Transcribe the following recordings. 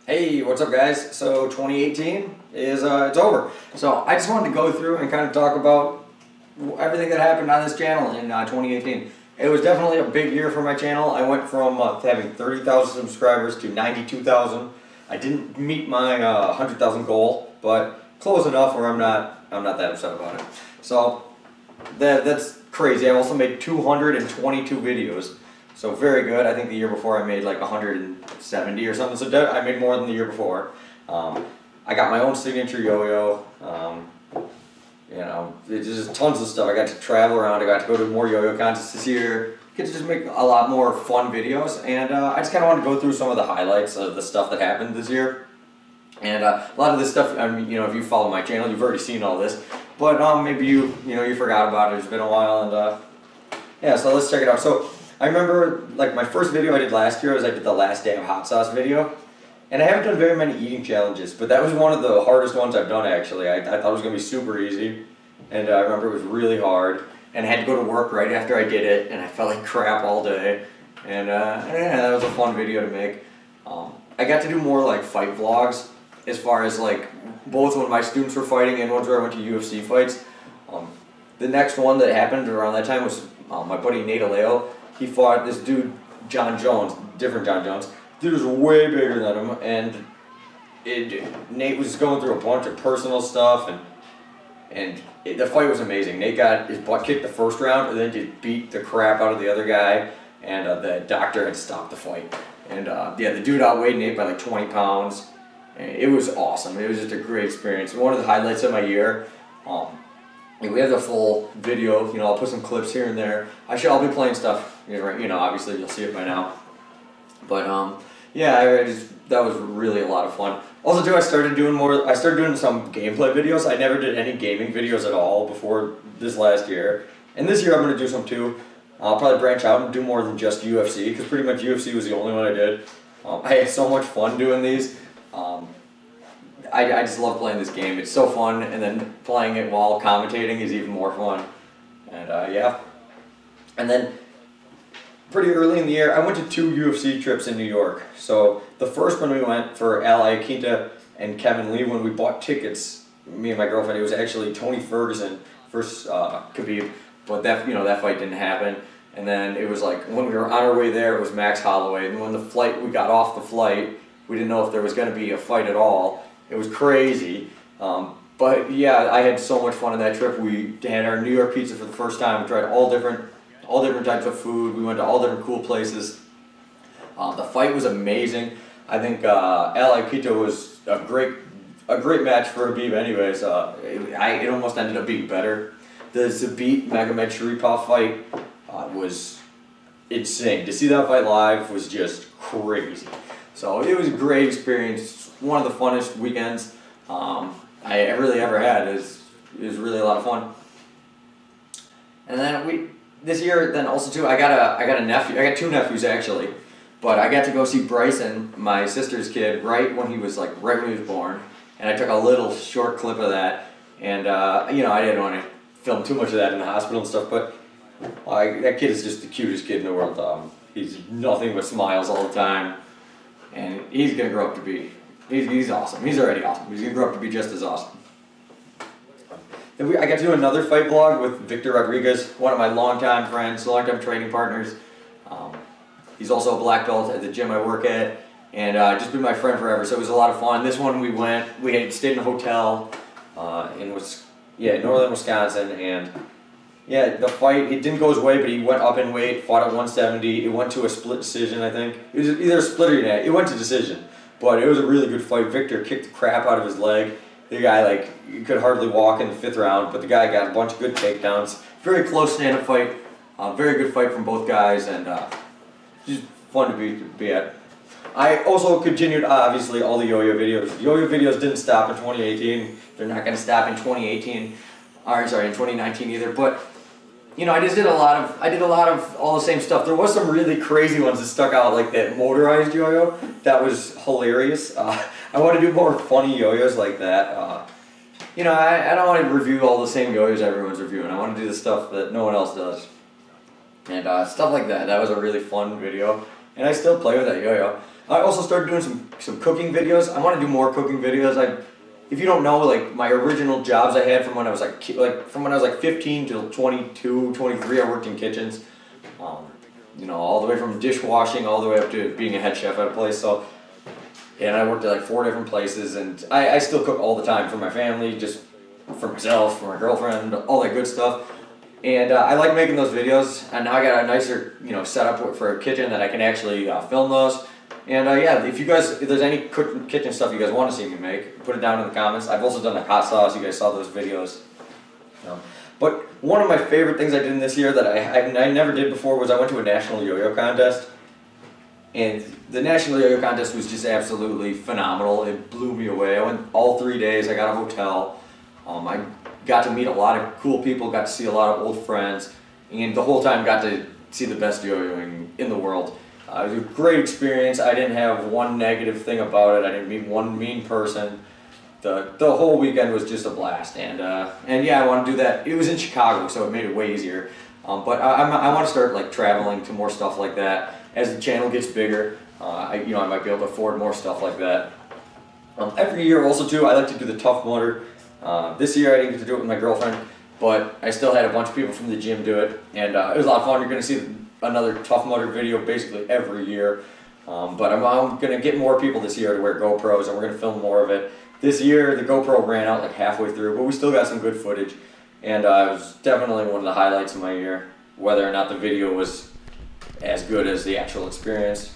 Hey, what's up guys? So 2018 is it's over. So I just wanted to go through and kind of talk about everything that happened on this channel in 2018. It was definitely a big year for my channel. I went from having 30,000 subscribers to 92,000. I didn't meet my 100,000 goal, but close enough where I'm not that upset about it. So that's crazy. I also made 222 videos. So very good. I think the year before I made like 170 or something. So I made more than the year before. I got my own signature yo-yo. You know, it's just tons of stuff. I got to travel around. I got to go to more yo-yo contests this year. Get to just make a lot more fun videos. And I just kind of want to go through some of the highlights of the stuff that happened this year. And a lot of this stuff, I mean, you know, if you follow my channel, you've already seen all this. But maybe you forgot about it. It's been a while, and yeah. So let's check it out. So I remember, like, my first video I did last year was I did the last day of hot sauce video. And I haven't done very many eating challenges, but that was one of the hardest ones I've done, actually. I thought it was going to be super easy, and I remember it was really hard. And I had to go to work right after I did it, and I felt like crap all day. And yeah, that was a fun video to make. I got to do more, like, fight vlogs, as far as, like, both when my students were fighting and ones where I went to UFC fights. The next one that happened around that time was my buddy Nate Aleo. He fought this dude, John Jones, different John Jones. Dude was way bigger than him, and Nate was going through a bunch of personal stuff, and the fight was amazing. Nate got his butt kicked the first round, and then just beat the crap out of the other guy, and the doctor had stopped the fight. And yeah, the dude outweighed Nate by like 20 pounds. And it was awesome. It was just a great experience. One of the highlights of my year. We have the full video, you know, I'll put some clips here and there. I'll be playing stuff, you know, obviously you'll see it by now. But yeah, that was really a lot of fun. Also too, I started doing some gameplay videos. I never did any gaming videos at all before this last year. And this year I'm going to do some too. I'll probably branch out and do more than just UFC, because pretty much UFC was the only one I did. I had so much fun doing these. I just love playing this game. It's so fun, and then playing it while commentating is even more fun. And yeah. And then pretty early in the year, I went to 2 UFC trips in New York. So the first one we went for Al Iaquinta and Kevin Lee when we bought tickets. Me and my girlfriend. It was actually Tony Ferguson versus Khabib, but that fight didn't happen. And then it was like when we were on our way there, it was Max Holloway. And when we got off the flight, we didn't know if there was going to be a fight at all. It was crazy, but yeah, I had so much fun on that trip. We had our New York pizza for the first time. We tried all different types of food. We went to all different cool places. The fight was amazing. I think Al Iaquinta was a great match for Khabib. Anyways, it almost ended up being better. The Zabit Magomed Sharipov fight was insane. To see that fight live was just crazy. So it was a great experience. One of the funnest weekends I really ever had. It was really a lot of fun. And then this year, then also too, I got a nephew. I got 2 nephews actually, but I got to go see Bryson, my sister's kid, right when he was born, and I took a little short clip of that. And you know, I didn't want to film too much of that in the hospital and stuff, but that kid is just the cutest kid in the world. He's nothing but smiles all the time. And he's going to grow up to be, he's awesome. He's already awesome. He's going to grow up to be just as awesome. Then I got to do another fight vlog with Victor Rodriguez, one of my longtime friends, longtime training partners. He's also a black belt at the gym I work at, and just been my friend forever, so it was a lot of fun. This one we had stayed in a hotel in northern Wisconsin, and yeah, the fight, it didn't go his way, but he went up in weight, fought at 170. It went to a split decision, I think. It was either a split or unanimous. It went to decision, but it was a really good fight. Victor kicked the crap out of his leg. The guy, he could hardly walk in the 5th round, but the guy got a bunch of good takedowns. Very close stand-up fight. Very good fight from both guys, and just fun to be at. I also continued, obviously, all the yo-yo videos. Yo-yo videos didn't stop in 2018. They're not going to stop in 2018. In 2019 either, but you know, I did a lot of all the same stuff. There was some really crazy ones that stuck out, like that motorized yo-yo. That was hilarious. I want to do more funny yo-yos like that. You know, I don't want to review all the same yo-yos everyone's reviewing. I want to do the stuff that no one else does. And stuff like that. That was a really fun video. And I still play with that yo-yo. I also started doing some cooking videos. I want to do more cooking videos. If you don't know, like my original jobs I had from when I was like 15 till 22, 23, I worked in kitchens. You know, all the way from dishwashing all the way up to being a head chef at a place. So, and I worked at like 4 different places, and I still cook all the time for my family, just for myself, for my girlfriend, all that good stuff. And I like making those videos, and now I got a nicer, you know, setup for a kitchen that I can actually film those. And yeah, if there's any kitchen stuff you guys want to see me make, put it down in the comments. I've also done like hot sauce. You guys saw those videos. But one of my favorite things I did in this year that I never did before was I went to a national yo-yo contest. And the national yo-yo contest was just absolutely phenomenal. It blew me away. I went all 3 days. I got a hotel. I got to meet a lot of cool people, got to see a lot of old friends, and the whole time got to see the best yo-yoing in the world. It was a great experience. I didn't have one negative thing about it. I didn't meet one mean person. The whole weekend was just a blast, and yeah, I want to do that. It was in Chicago, so it made it way easier. But I want to start like traveling to more stuff like that as the channel gets bigger. I might be able to afford more stuff like that. Every year, also too, I like to do the Tough Mudder. This year I didn't get to do it with my girlfriend, but I still had a bunch of people from the gym do it, and it was a lot of fun. You're going to see another Tough Mudder video basically every year. But I'm going to get more people this year to wear GoPros, and we're going to film more of it. This year the GoPro ran out like halfway through, but we still got some good footage, and it was definitely one of the highlights of my year, whether or not the video was as good as the actual experience.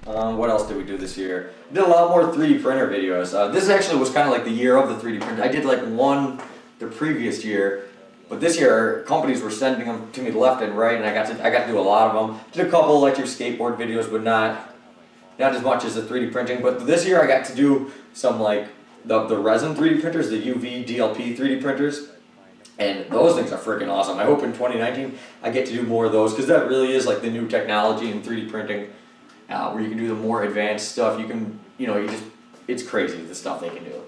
What else did we do this year? We did a lot more 3D printer videos. This actually was kind of like the year of the 3D printer. I did like one the previous year, but this year companies were sending them to me left and right, and I got to do a lot of them. Did a couple electric skateboard videos, but not as much as the 3D printing. But this year I got to do some like the resin 3D printers, the UV DLP 3D printers, and those things are freaking awesome. I hope in 2019 I get to do more of those, because that really is like the new technology in 3D printing. Where you can do the more advanced stuff. You can, it's crazy the stuff they can do.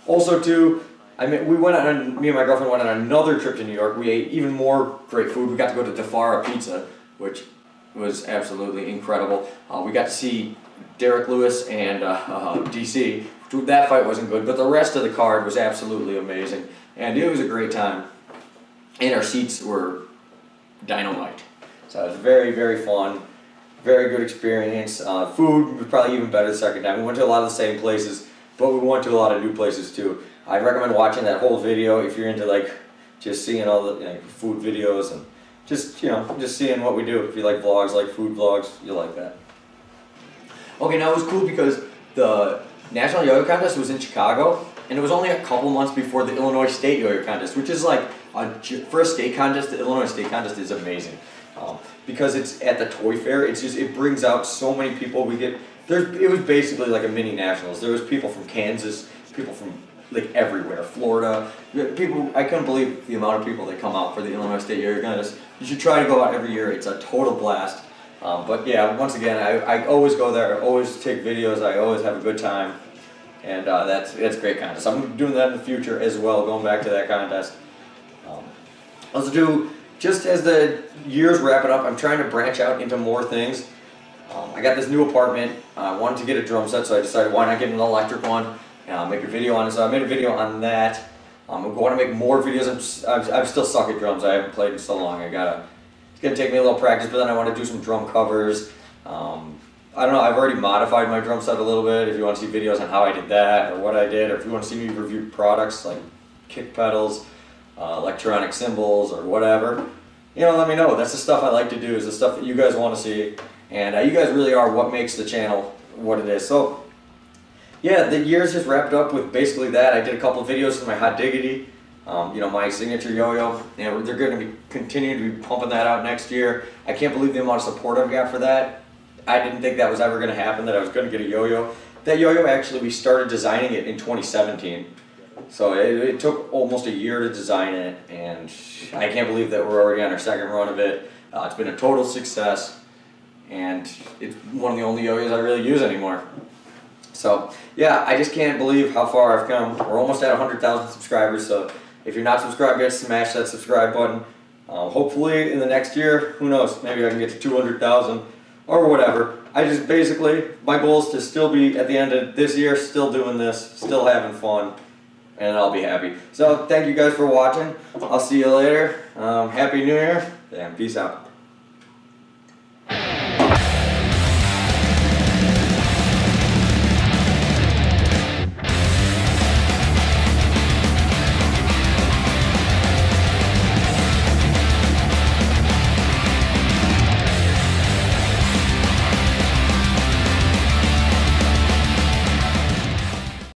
Also too, me and my girlfriend went on another trip to New York. We ate even more great food. We got to go to Defara Pizza, which was absolutely incredible. We got to see Derek Lewis and DC. That fight wasn't good, but the rest of the card was absolutely amazing, and it was a great time. And our seats were dynamite, so it was very, very fun. Very good experience. Food was probably even better the second time. We went to a lot of the same places, but we went to a lot of new places too. I recommend watching that whole video if you're into like just seeing all the food videos and just seeing what we do. If you like vlogs, like food vlogs, you'll like that. Okay, now it was cool because the National Yo-Yo Contest was in Chicago, and it was only a couple months before the Illinois State Yo-Yo Contest, which is like for a state contest, the Illinois State Contest is amazing. Because it's at the toy fair, it brings out so many people. It was basically like a mini nationals. There was people from Kansas, people from like everywhere, Florida. People, I couldn't believe the amount of people that come out for the Illinois State Yo-Yo Contest. You should try to go out every year. It's a total blast. But yeah, once again, I always go there. I always take videos. I always have a good time, and that's a great contest. I'm doing that in the future as well, going back to that contest. Just as the year's wrapping up, I'm trying to branch out into more things. I got this new apartment. I wanted to get a drum set, so I decided why not get an electric one and make a video on it. So I made a video on that. I want to make more videos. I'm still suck at drums. I haven't played in so long. It's gonna take me a little practice, but then I want to do some drum covers. I don't know. I've already modified my drum set a little bit. If you want to see videos on how I did that or what I did, or if you want to see me review products like kick pedals, electronic cymbals, or whatever, let me know. That's the stuff I like to do, is the stuff that you guys want to see, and you guys really are what makes the channel what it is. So yeah, the year's just wrapped up with basically that. I did a couple of videos with my Hot Diggity, my signature yo-yo, and they're going to be continuing to be pumping that out next year. I can't believe the amount of support I've got for that. I didn't think that was ever going to happen, that I was going to get a yo-yo. That yo-yo, actually, we started designing it in 2017. So it took almost a year to design it, and I can't believe that we're already on our second run of it. It's been a total success, and it's one of the only yo-yos I really use anymore. So yeah, I just can't believe how far I've come. We're almost at 100,000 subscribers, so if you're not subscribed yet, smash that subscribe button. Hopefully in the next year, who knows, maybe I can get to 200,000 or whatever. I just basically, my goal is to still be at the end of this year, still doing this, still having fun, and I'll be happy. So thank you guys for watching. I'll see you later. Happy New Year, and peace out.